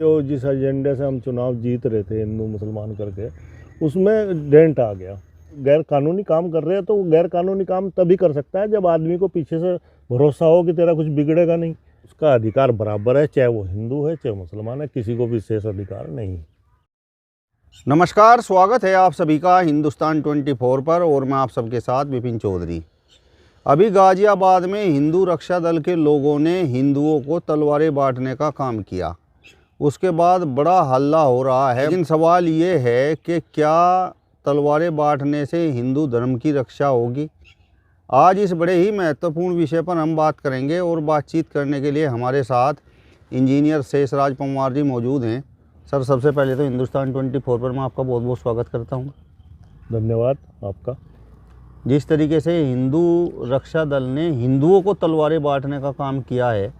जो जिस एजेंडे से हम चुनाव जीत रहे थे हिंदू मुसलमान करके, उसमें डेंट आ गया। गैर कानूनी काम कर रहे हैं तो गैर कानूनी काम तभी कर सकता है जब आदमी को पीछे से भरोसा हो कि तेरा कुछ बिगड़ेगा नहीं। उसका अधिकार बराबर है, चाहे वो हिंदू है चाहे मुसलमान है, किसी को विशेष अधिकार नहीं। नमस्कार, स्वागत है आप सभी का हिंदुस्तान 24 पर और मैं आप सबके साथ विपिन चौधरी। अभी गाजियाबाद में हिंदू रक्षा दल के लोगों ने हिंदुओं को तलवारें बांटने का काम किया। उसके बाद बड़ा हल्ला हो रहा है, लेकिन सवाल ये है कि क्या तलवारें बांटने से हिंदू धर्म की रक्षा होगी? आज इस बड़े ही महत्वपूर्ण विषय पर हम बात करेंगे और बातचीत करने के लिए हमारे साथ इंजीनियर शेषराज पंवार जी मौजूद हैं। सर, सबसे पहले तो हिंदुस्तान 24 पर मैं आपका बहुत बहुत स्वागत करता हूँ। धन्यवाद आपका। जिस तरीके से हिंदू रक्षा दल ने हिंदुओं को तलवारें बांटने का काम किया है,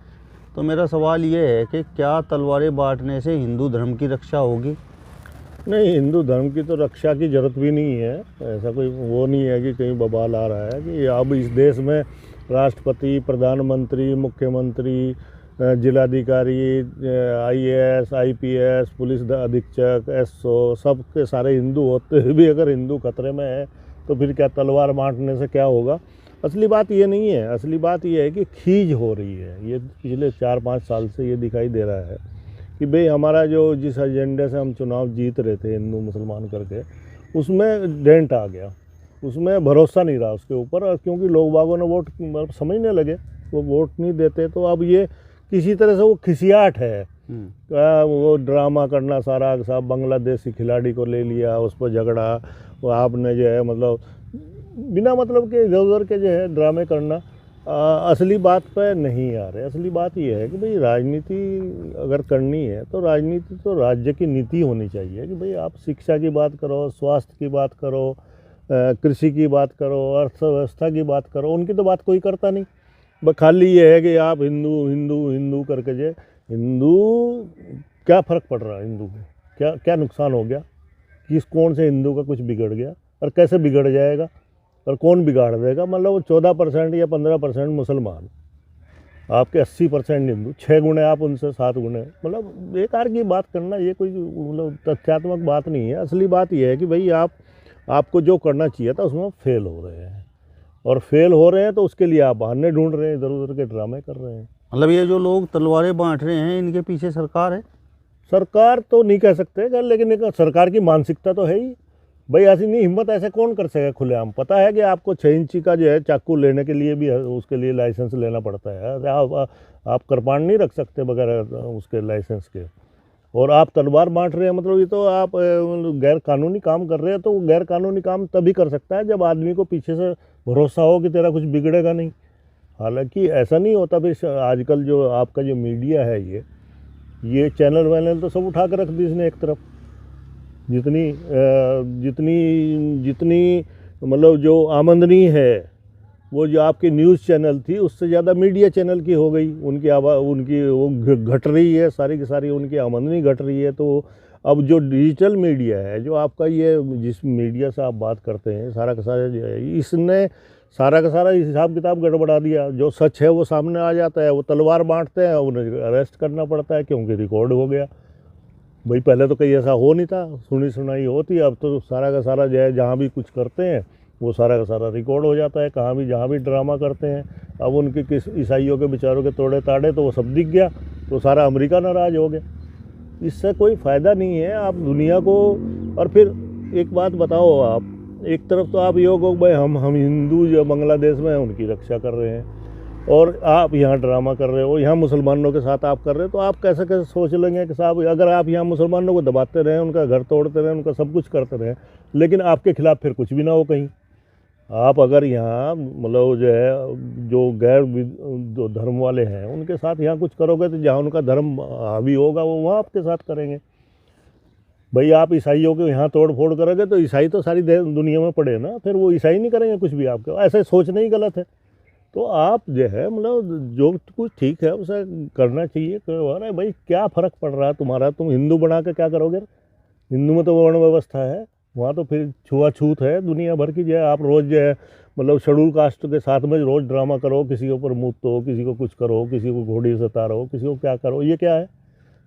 तो मेरा सवाल ये है कि क्या तलवारें बांटने से हिंदू धर्म की रक्षा होगी? नहीं, हिंदू धर्म की तो रक्षा की जरूरत भी नहीं है। ऐसा कोई वो नहीं है कि कहीं बवाल आ रहा है कि अब इस देश में राष्ट्रपति, प्रधानमंत्री, मुख्यमंत्री, जिलाधिकारी, IAS, IPS, पुलिस अधीक्षक, SO सबके सारे हिंदू होते हुए भी अगर हिंदू खतरे में है तो फिर क्या तलवार बांटने से क्या होगा? असली बात ये नहीं है। असली बात ये है कि खींच हो रही है। ये पिछले 4-5 साल से ये दिखाई दे रहा है कि भाई हमारा जो जिस एजेंडे से हम चुनाव जीत रहे थे हिंदू मुसलमान करके, उसमें डेंट आ गया। उसमें भरोसा नहीं रहा उसके ऊपर, और क्योंकि लोग बागों ने वोट समझने लगे, वो वोट नहीं देते, तो अब ये किसी तरह से वो खिसियाट है। वो ड्रामा करना सारा साहब, बांग्लादेशी खिलाड़ी को ले लिया, उस पर झगड़ा, वो आपने जो है मतलब बिना मतलब के इधर उधर के जो है ड्रामे करना असली बात पे नहीं आ रहे। असली बात ये है कि भाई राजनीति अगर करनी है तो राजनीति तो राज्य की नीति होनी चाहिए कि भाई आप शिक्षा की बात करो, स्वास्थ्य की बात करो, कृषि की बात करो, अर्थव्यवस्था की बात करो। उनकी तो बात कोई करता नहीं। बस खाली ये है कि आप हिंदू हिंदू हिंदू करके जो हिंदू, क्या फ़र्क पड़ रहा है हिंदू को? क्या क्या नुकसान हो गया? किस कौन से हिंदू का कुछ बिगड़ गया और कैसे बिगड़ जाएगा और कौन बिगाड़ देगा? मतलब वो 14% या 15% मुसलमान, आपके 80% हिंदू, 6 गुणे आप उनसे 7 गुणे, मतलब बेकार की बात करना, ये कोई मतलब तथ्यात्मक बात नहीं है। असली बात ये है कि भाई आपको जो करना चाहिए था उसमें फेल हो रहे हैं, और फेल हो रहे हैं तो उसके लिए आप बहाने ढूंढ रहे हैं, इधर उधर के ड्रामे कर रहे हैं। मतलब ये जो लोग तलवारें बांट रहे हैं, इनके पीछे सरकार है? सरकार तो नहीं कह सकते, लेकिन एक सरकार की मानसिकता तो है ही। भाई ऐसी नहीं हिम्मत, ऐसे कौन कर सकेगा खुलेआम? पता है कि आपको 6 इंची का जो है चाकू लेने के लिए भी उसके लिए लाइसेंस लेना पड़ता है। आप कृपाण नहीं रख सकते बगैर उसके लाइसेंस के, और आप तलवार बांट रहे हैं, मतलब ये तो आप गैर कानूनी काम कर रहे हैं। तो गैर कानूनी काम तभी कर सकता है जब आदमी को पीछे से भरोसा हो कि तेरा कुछ बिगड़ेगा नहीं। हालांकि ऐसा नहीं होता। भाई आजकल जो आपका जो मीडिया है, ये चैनल वैनल तो सब उठा कर रख दी इसने एक तरफ। जितनी मतलब जो आमदनी है वो जो आपकी न्यूज़ चैनल थी उससे ज़्यादा मीडिया चैनल की हो गई। उनकी वो घट रही है, सारी की सारी उनकी आमदनी घट रही है। तो अब जो डिजिटल मीडिया है, जो आपका ये जिस मीडिया से आप बात करते हैं, सारा का सारा जो है, इसने सारा का सारा हिसाब किताब गड़बड़ा दिया। जो सच है वो सामने आ जाता है। वो तलवार बांटते हैं, उन्हें अरेस्ट करना पड़ता है क्योंकि रिकॉर्ड हो गया। भाई पहले तो कहीं ऐसा हो नहीं था, सुनी सुनाई होती। अब तो सारा का सारा जो है, जहाँ भी कुछ करते हैं वो सारा का सारा रिकॉर्ड हो जाता है। कहाँ भी जहाँ भी ड्रामा करते हैं, अब उनके किस ईसाइयों के बेचारों के तोड़े ताड़े तो वो सब दिख गया, तो सारा अमेरिका नाराज़ हो गया। इससे कोई फ़ायदा नहीं है आप दुनिया को। और फिर एक बात बताओ, आप एक तरफ तो आप ये हो भाई हम हिंदू जो बांग्लादेश में हैं उनकी रक्षा कर रहे हैं, और आप यहाँ ड्रामा कर रहे हो, यहाँ मुसलमानों के साथ आप कर रहे हो। तो आप कैसे कैसे सोच लेंगे कि साहब अगर आप यहाँ मुसलमानों को दबाते रहें, उनका घर तोड़ते रहें, उनका सब कुछ करते रहें, लेकिन आपके खिलाफ़ फिर कुछ भी ना हो कहीं। आप अगर यहाँ मतलब जो है जो धर्म वाले हैं उनके साथ यहाँ कुछ करोगे तो जहाँ उनका धर्म हावी होगा वो वहाँ आपके साथ करेंगे। भाई आप ईसाइयों के यहाँ तोड़ फोड़ करोगे तो ईसाई तो सारी दुनिया में पड़े ना, फिर वो ईसाई नहीं करेंगे कुछ भी आपके। ऐसे सोचना ही गलत है। तो आप जो है मतलब जो कुछ ठीक है उसे करना चाहिए। अरे भाई क्या फ़र्क पड़ रहा है तुम्हारा? तुम हिंदू बना के क्या करोगे? हिंदू में तो वर्ण व्यवस्था है, वहाँ तो फिर छुआछूत है दुनिया भर की। जो है आप रोज़ जो है मतलब शेड्यूल कास्ट के साथ में रोज़ ड्रामा करो, किसी के ऊपर मुँह तो, किसी को कुछ करो, किसी को घोड़ी से तारो, किसी को क्या करो, ये क्या है?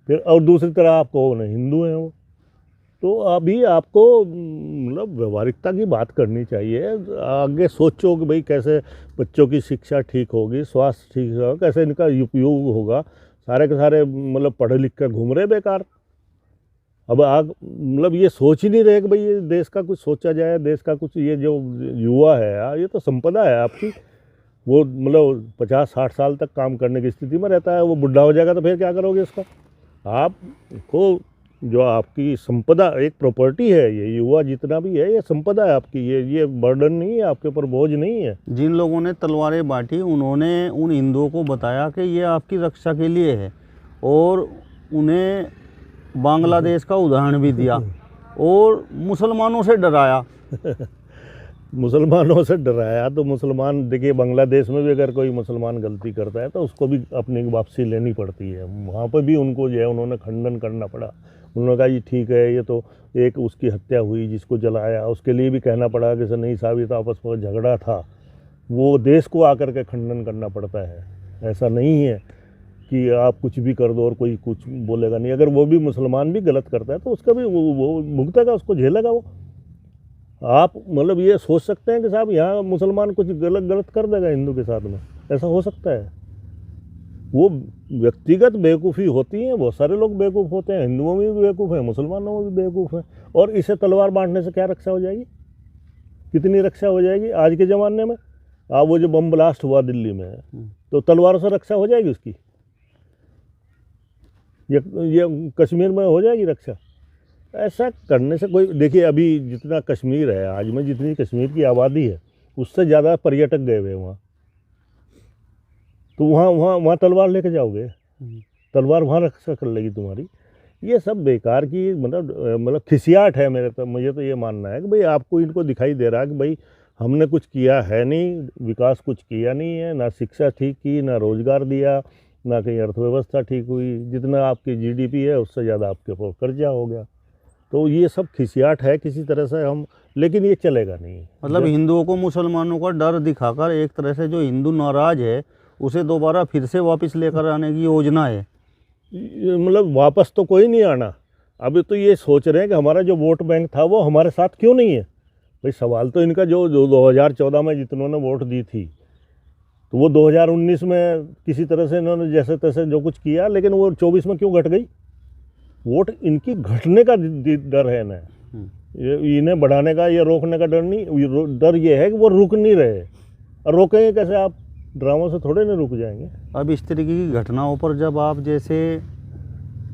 फिर और दूसरी तरह आप कहो ना हिंदू हैं वो, तो अभी आपको मतलब व्यवहारिकता की बात करनी चाहिए। आगे सोचो कि भाई कैसे बच्चों की शिक्षा ठीक होगी, स्वास्थ्य ठीक होगा, कैसे इनका उपयोग होगा। सारे के सारे मतलब पढ़े लिख कर घूम रहे बेकार। अब आप मतलब ये सोच ही नहीं रहे कि भाई ये देश का कुछ सोचा जाए, देश का कुछ। ये जो युवा है यार, ये तो संपदा है आपकी। वो मतलब 50-60 साल तक काम करने की स्थिति में रहता है, वो बुढ़ा हो जाएगा तो फिर क्या करोगे इसका। आपको जो आपकी संपदा एक प्रॉपर्टी है, ये युवा जितना भी है ये संपदा है आपकी, ये बर्डन नहीं है आपके ऊपर, बोझ नहीं है। जिन लोगों ने तलवारें बांटी उन्होंने उन हिंदुओं को बताया कि ये आपकी रक्षा के लिए है, और उन्हें बांग्लादेश का उदाहरण भी दिया और मुसलमानों से डराया। मुसलमानों से डराया तो मुसलमान, देखिए बांग्लादेश में भी अगर कोई मुसलमान गलती करता है तो उसको भी अपनी वापसी लेनी पड़ती है। वहाँ पर भी उनको जो है उन्होंने खंडन करना पड़ा। उन्होंने कहा ये ठीक है, ये तो एक उसकी हत्या हुई जिसको जलाया, उसके लिए भी कहना पड़ा कि सर नहीं साहब ये तो आपस में झगड़ा था। वो देश को आकर के खंडन करना पड़ता है। ऐसा नहीं है कि आप कुछ भी कर दो और कोई कुछ बोलेगा नहीं। अगर वो भी मुसलमान भी गलत करता है तो उसका भी वो भुगतेगा, उसको झेलेगा वो। आप मतलब ये सोच सकते हैं कि साहब यहाँ मुसलमान कुछ गलत कर देगा हिंदू के साथ में, ऐसा हो सकता है? वो व्यक्तिगत बेवकूफ़ी होती है, बहुत सारे लोग बेवकूफ़ होते हैं, हिंदुओं में भी बेवकूफ़ है, मुसलमानों में भी बेवकूफ़ है। और इसे तलवार बांटने से क्या रक्षा हो जाएगी? कितनी रक्षा हो जाएगी आज के ज़माने में? आप वो जो बम ब्लास्ट हुआ दिल्ली में, तो तलवारों से रक्षा हो जाएगी उसकी? ये कश्मीर में हो जाएगी रक्षा? ऐसा करने से कोई, देखिए अभी जितना कश्मीर है आज में, जितनी कश्मीर की आबादी है उससे ज़्यादा पर्यटक गए हुए वहाँ। तो वहाँ तलवार लेके जाओगे? तलवार वहाँ रक्षा कर लेगी तुम्हारी? ये सब बेकार की मतलब खिसियाट है। मुझे तो ये मानना है कि भाई आपको इनको दिखाई दे रहा है कि भाई हमने कुछ किया है नहीं, विकास कुछ किया नहीं है, ना शिक्षा ठीक की, ना रोजगार दिया, ना कहीं अर्थव्यवस्था ठीक हुई। जितना आपकी जीडीपी है उससे ज़्यादा आपके ऊपर कर्जा हो गया। तो ये सब खिसियाट है किसी तरह से हम, लेकिन ये चलेगा नहीं। मतलब हिंदुओं को मुसलमानों का डर दिखाकर एक तरह से जो हिंदू नाराज है उसे दोबारा फिर से वापस लेकर आने की योजना है। मतलब वापस तो कोई नहीं आना। अभी तो ये सोच रहे हैं कि हमारा जो वोट बैंक था वो हमारे साथ क्यों नहीं है। भाई सवाल तो इनका जो 2014 में जितनों ने वोट दी थी, तो वो 2019 में किसी तरह से इन्होंने जैसे तैसे जो कुछ किया, लेकिन वो 24 में क्यों घट गई? वोट इनकी घटने का डर है ना, इन्हें बढ़ाने का या रोकने का डर नहीं। डर ये है कि वो रुक नहीं रहे। और रोकेंगे कैसे? आप ड्रामों से थोड़े ना रुक जाएंगे। अब इस तरीके की घटनाओं पर जब आप जैसे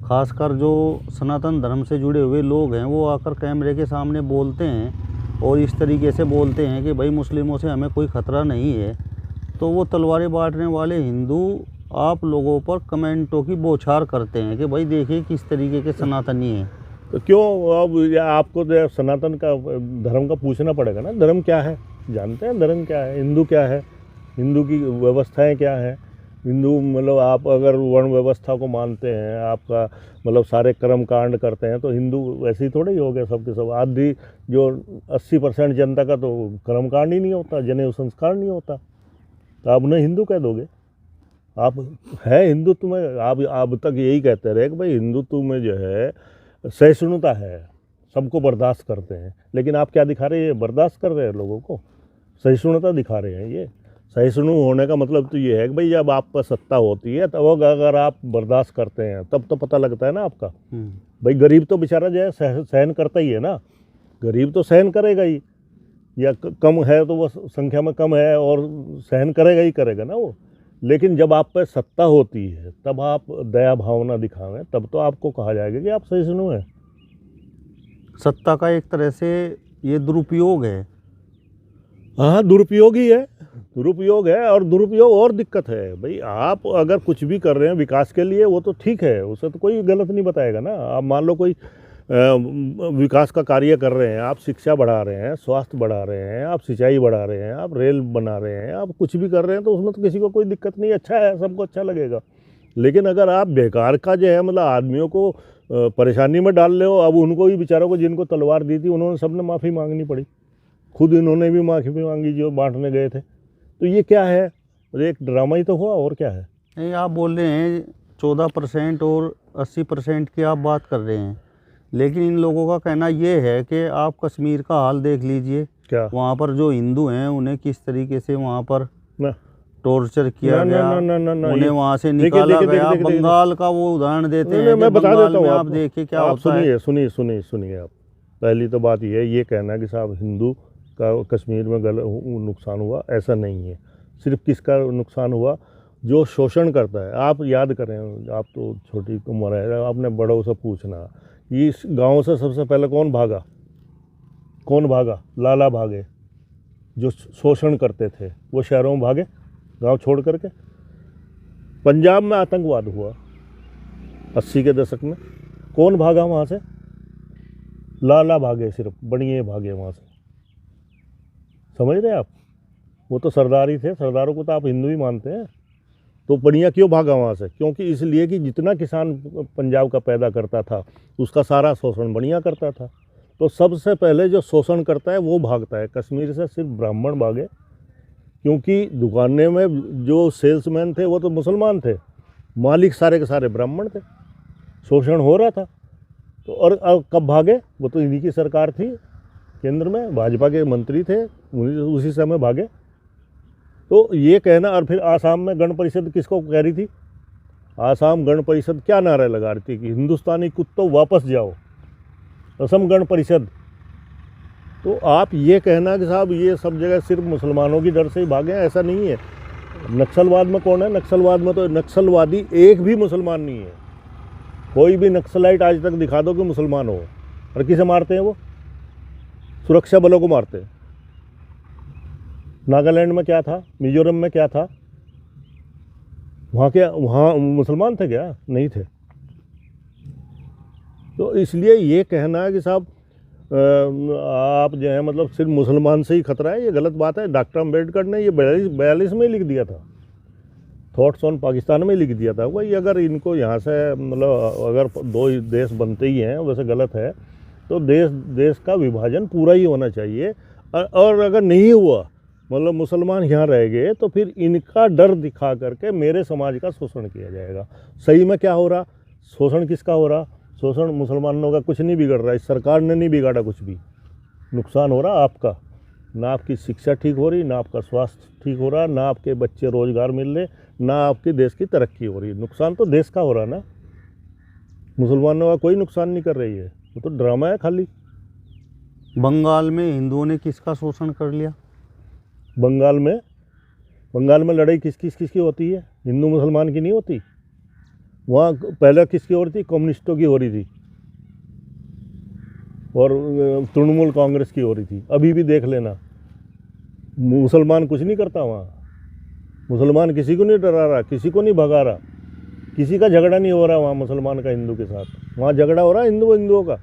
खासकर जो सनातन धर्म से जुड़े हुए लोग हैं वो आकर कैमरे के सामने बोलते हैं और इस तरीके से बोलते हैं कि भाई मुस्लिमों से हमें कोई ख़तरा नहीं है, तो वो तलवारें बांटने वाले हिंदू आप लोगों पर कमेंटों की बौछार करते हैं कि भाई देखिए किस तरीके के सनातनी हैं। तो क्यों अब आपको तो सनातन का धर्म का पूछना पड़ेगा ना। धर्म क्या है जानते हैं? धर्म क्या है? हिंदू क्या है? हिंदू की व्यवस्थाएं क्या है? हिंदू मतलब आप अगर वर्ण व्यवस्था को मानते हैं, आपका मतलब सारे कर्म कांड करते हैं, तो हिंदू वैसे ही थोड़े ही हो गए सबके सब। आदि जो 80% जनता का तो कर्म कांड ही नहीं होता, जनेऊ संस्कार नहीं होता, तो आप उन्हें हिंदू कह दोगे? आप है हिंदुत्व में, आप अब तक यही कहते रहे कि भाई हिंदुत्व में जो है सहिष्णुता है, सबको बर्दाश्त करते हैं। लेकिन आप क्या दिखा रहे हैं? बर्दाश्त कर रहे हैं लोगों को, सहिष्णुता दिखा रहे हैं। ये सहिष्णु होने का मतलब तो ये है कि भाई जब आप पर सत्ता होती है तब अगर आप बर्दाश्त करते हैं तब तो पता लगता है ना आपका। भाई गरीब तो बेचारा जो है सहन करता ही है ना। गरीब तो सहन करेगा ही, या कम है तो वो संख्या में कम है और सहन करेगा ही करेगा ना वो। लेकिन जब आप पर सत्ता होती है तब आप दया भावना दिखावें, तब तो आपको कहा जाएगा कि आप सहिष्णु हैं। सत्ता का एक तरह से ये दुरुपयोग है। हाँ, दुरुपयोग ही है, दुरुपयोग है। और दुरुपयोग और दिक्कत है। भाई आप अगर कुछ भी कर रहे हैं विकास के लिए वो तो ठीक है, उसे तो कोई गलत नहीं बताएगा ना। आप मान लो कोई विकास का कार्य कर रहे हैं, आप शिक्षा बढ़ा रहे हैं, स्वास्थ्य बढ़ा रहे हैं, आप सिंचाई बढ़ा रहे हैं, आप रेल बना रहे हैं, आप कुछ भी कर रहे हैं, तो उसमें तो किसी को कोई दिक्कत नहीं, अच्छा है, सबको अच्छा लगेगा। लेकिन अगर आप बेकार का जो है मतलब आदमियों को परेशानी में डाल रहे हो, अब उनको भी बेचारों को जिनको तलवार दी थी उन्होंने सबने माफ़ी मांगनी पड़ी, खुद इन्होंने भी माफ़ी मांगी जो बांटने गए थे। तो ये क्या है? एक ड्रामा ही तो हुआ, और क्या है? नहीं, आप बोल रहे हैं 14% और 80% की आप बात कर रहे हैं, लेकिन इन लोगों का कहना ये है कि आप कश्मीर का हाल देख लीजिए, क्या वहाँ पर जो हिंदू हैं उन्हें किस तरीके से वहाँ पर ना टॉर्चर किया ना गया, ना ना ना ना उन्हें ये वहाँ से देखिए, निकाला देखिए, गया। देखिए, देखिए, बंगाल का वो उदाहरण देते नहीं, हैं नहीं, कि मैं बता बंगाल देता हूँ में आप आपको। देखिए क्या आप होता है। सुनिए आप। पहली तो बात ये कहना कि साहब हिंदू का कश्मीर में नुकसान हुआ, ऐसा नहीं है। सिर्फ किसका नुकसान हुआ? जो शोषण करता है। आप याद करें, आप तो छोटी उम्र है, आपने बड़ों से पूछना, इस गांव से सबसे पहले कौन भागा? कौन भागा? लाला भागे। जो शोषण करते थे वो शहरों में भागे, गांव छोड़ करके। पंजाब में आतंकवाद हुआ 80 के दशक में, कौन भागा वहाँ से? लाला भागे, सिर्फ बनिए भागे वहाँ से। समझ रहे आप? वो तो सरदार ही थे, सरदारों को तो आप हिंदू ही मानते हैं। तो बनिया क्यों भागा वहाँ से? क्योंकि इसलिए कि जितना किसान पंजाब का पैदा करता था उसका सारा शोषण बनिया करता था। तो सबसे पहले जो शोषण करता है वो भागता है। कश्मीर से सिर्फ ब्राह्मण भागे, क्योंकि दुकानें में जो सेल्समैन थे वो तो मुसलमान थे, मालिक सारे के सारे ब्राह्मण थे। शोषण हो रहा था। तो और कब भागे? वो तो इन्हीं की सरकार थी, केंद्र में भाजपा के मंत्री थे, उसी समय भागे। तो ये कहना, और फिर आसाम में गण परिषद किसको कह रही थी? आसाम गण परिषद क्या नारा लगा रही थी कि हिंदुस्तानी कुत्तों वापस जाओ, असम गण परिषद। तो आप ये कहना कि साहब ये सब जगह सिर्फ मुसलमानों की डर से ही भागे, ऐसा नहीं है। नक्सलवाद में कौन है? नक्सलवाद में तो नक्सलवादी एक भी मुसलमान नहीं है। कोई भी नक्सलाइट आज तक दिखा दो कि मुसलमान हो। और किसे मारते हैं वो? सुरक्षा बलों को मारते हैं। नागालैंड में क्या था? मिजोरम में क्या था? वहाँ मुसलमान थे क्या? नहीं थे। तो इसलिए ये कहना कि साहब आप जो है मतलब सिर्फ मुसलमान से ही खतरा है, ये गलत बात है। डॉक्टर अम्बेडकर ने ये 42 में लिख दिया था, थॉट्स ऑन पाकिस्तान में लिख दिया था। वही अगर इनको यहाँ से मतलब अगर दो देश बनते ही हैं, वैसे गलत है, तो देश का विभाजन पूरा ही होना चाहिए। और अगर नहीं हुआ, मतलब मुसलमान यहाँ रह गए, तो फिर इनका डर दिखा करके मेरे समाज का शोषण किया जाएगा। सही में क्या हो रहा? शोषण किसका हो रहा? शोषण मुसलमानों का कुछ नहीं बिगड़ रहा, इस सरकार ने नहीं बिगाड़ा कुछ भी। नुकसान हो रहा आपका। ना आपकी शिक्षा ठीक हो रही, ना आपका स्वास्थ्य ठीक हो रहा, ना आपके बच्चे रोजगार मिल रहे, ना आपके देश की तरक्की हो रही। नुकसान तो देश का हो रहा ना, मुसलमानों का कोई नुकसान नहीं कर रही है। वो तो ड्रामा है खाली। बंगाल में हिंदुओं ने किसका शोषण कर लिया? बंगाल में लड़ाई किसकी होती है? हिंदू मुसलमान की नहीं होती। वहाँ पहले किसकी हो रही थी? कम्युनिस्टों की हो रही थी और तृणमूल कांग्रेस की हो रही थी। अभी भी देख लेना, मुसलमान कुछ नहीं करता वहाँ। मुसलमान किसी को नहीं डरा रहा, किसी को नहीं भगा रहा, किसी का झगड़ा नहीं हो रहा वहाँ मुसलमान का हिंदू के साथ। वहाँ झगड़ा हो रहा है हिंदुओं का,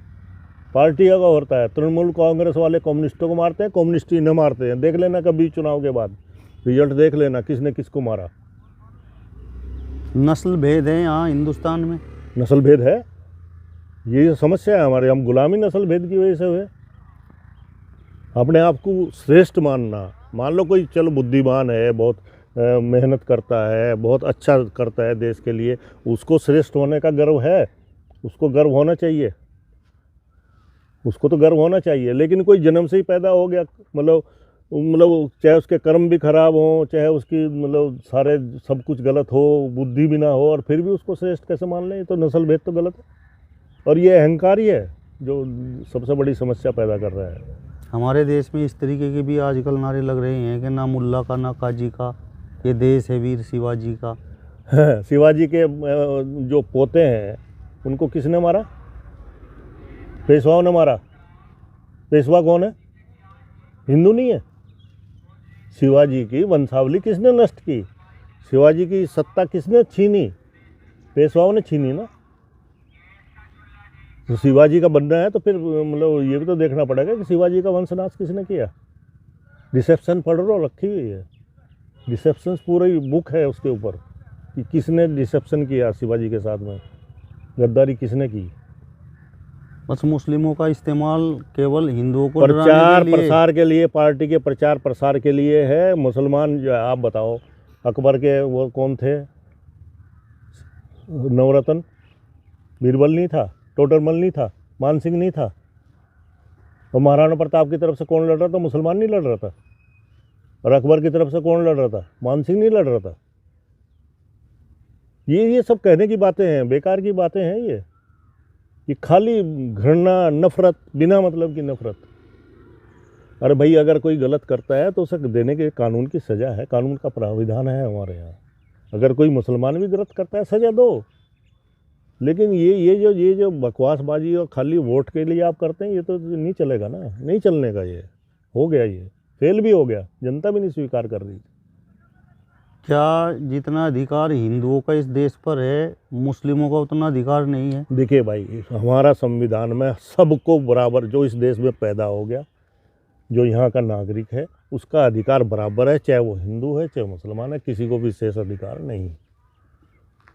पार्टियों का होता है। तृणमूल कांग्रेस वाले कम्युनिस्टों को मारते हैं, कम्युनिस्ट इन्हें मारते हैं। देख लेना कभी चुनाव के बाद रिजल्ट देख लेना किसने किसको मारा। नस्ल भेद है यहाँ हिंदुस्तान में। नस्ल भेद है, ये समस्या है हमारे। हम गुलामी नस्ल भेद की वजह से हुए। अपने आप को श्रेष्ठ मानना। मान लो कोई चलो बुद्धिमान है, बहुत मेहनत करता है, बहुत अच्छा करता है देश के लिए, उसको श्रेष्ठ होने का गर्व है, उसको गर्व होना चाहिए, उसको तो गर्व होना चाहिए। लेकिन कोई जन्म से ही पैदा हो गया, मतलब चाहे उसके कर्म भी खराब हो, चाहे उसकी मतलब सारे सब कुछ गलत हो, बुद्धि भी ना हो, और फिर भी उसको श्रेष्ठ कैसे मान लें? तो नस्ल भेद तो गलत है। और ये अहंकार ही है जो सबसे बड़ी समस्या पैदा कर रहा है। हमारे देश में इस तरीके के भी आजकल नारे लग रहे हैं कि ना मुल्ला का ना काजी का, ये देश है वीर शिवाजी का। शिवाजी के जो पोते हैं उनको किसने मारा? पेशवाओं ने मारा। पेशवा कौन है? हिंदू नहीं है। शिवाजी की वंशावली किसने नष्ट की? शिवाजी की सत्ता किसने छीनी? पेशवाओं ने छीनी ना। तो शिवाजी का बनना है तो फिर मतलब ये भी तो देखना पड़ेगा कि शिवाजी का वंशनाश किसने किया। डिसेप्शन पढ़ लो, रखी हुई है डिसेप्शन, पूरी बुक है उसके ऊपर कि किसने डिसेप्शन किया शिवाजी के साथ में, गद्दारी किसने की। बस मुस्लिमों का इस्तेमाल केवल हिंदुओं को प्रचार प्रसार के लिए, पार्टी के प्रचार प्रसार के लिए है। मुसलमान जो आप बताओ, अकबर के वो कौन थे? नवरत्न, बीरबल नहीं था, टोडरमल नहीं था, मान सिंह नहीं था। और महाराणा प्रताप की तरफ से कौन लड़ रहा था? मुसलमान नहीं लड़ रहा था। और अकबर की तरफ से कौन लड़ रहा था? मान सिंह नहीं लड़ रहा था। ये सब कहने की बातें हैं, बेकार की बातें हैं ये खाली घृणा, नफरत, बिना मतलब की नफरत। अरे भाई, अगर कोई गलत करता है तो उसे देने के कानून की सज़ा है, कानून का प्राविधान है हमारे यहाँ। अगर कोई मुसलमान भी गलत करता है, सज़ा दो। लेकिन ये जो बकवासबाजी और खाली वोट के लिए आप करते हैं, ये तो नहीं चलेगा ना, नहीं चलने का। ये हो गया, ये फेल भी हो गया, जनता भी नहीं स्वीकार कर रही। क्या जितना अधिकार हिंदुओं का इस देश पर है, मुस्लिमों का उतना अधिकार नहीं है? देखिए भाई, हमारा संविधान में सबको बराबर, जो इस देश में पैदा हो गया, जो यहाँ का नागरिक है, उसका अधिकार बराबर है, चाहे वो हिंदू है चाहे मुसलमान है। किसी को विशेष अधिकार नहीं,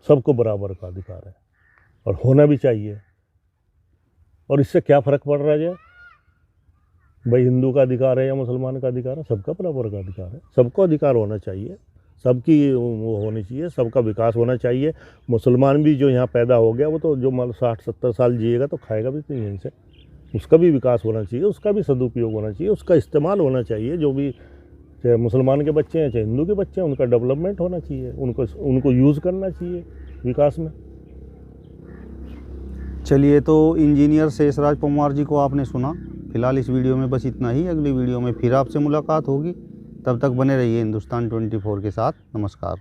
सबको बराबर का अधिकार है और होना भी चाहिए। और इससे क्या फ़र्क पड़ रहा है भाई, हिंदू का अधिकार है या मुसलमान का अधिकार है? सबका बराबर का अधिकार है, सबको अधिकार होना चाहिए, सबकी वो होनी चाहिए, सबका विकास होना चाहिए। मुसलमान भी जो यहाँ पैदा हो गया, वो तो जो 60-70 साल जिएगा तो खाएगा भी नहीं यहीं से। उसका भी विकास होना चाहिए, उसका भी सदुपयोग होना चाहिए, उसका इस्तेमाल होना चाहिए। जो भी, चाहे मुसलमान के बच्चे हैं चाहे हिंदू के बच्चे हैं, उनका डेवलपमेंट होना चाहिए, उनको यूज़ करना चाहिए विकास में। चलिए, तो इंजीनियर शेषराज परमार जी को आपने सुना। फिलहाल इस वीडियो में बस इतना ही। अगली वीडियो में फिर आपसे मुलाकात होगी। तब तक बने रहिए हिंदुस्तान 24 के साथ। नमस्कार।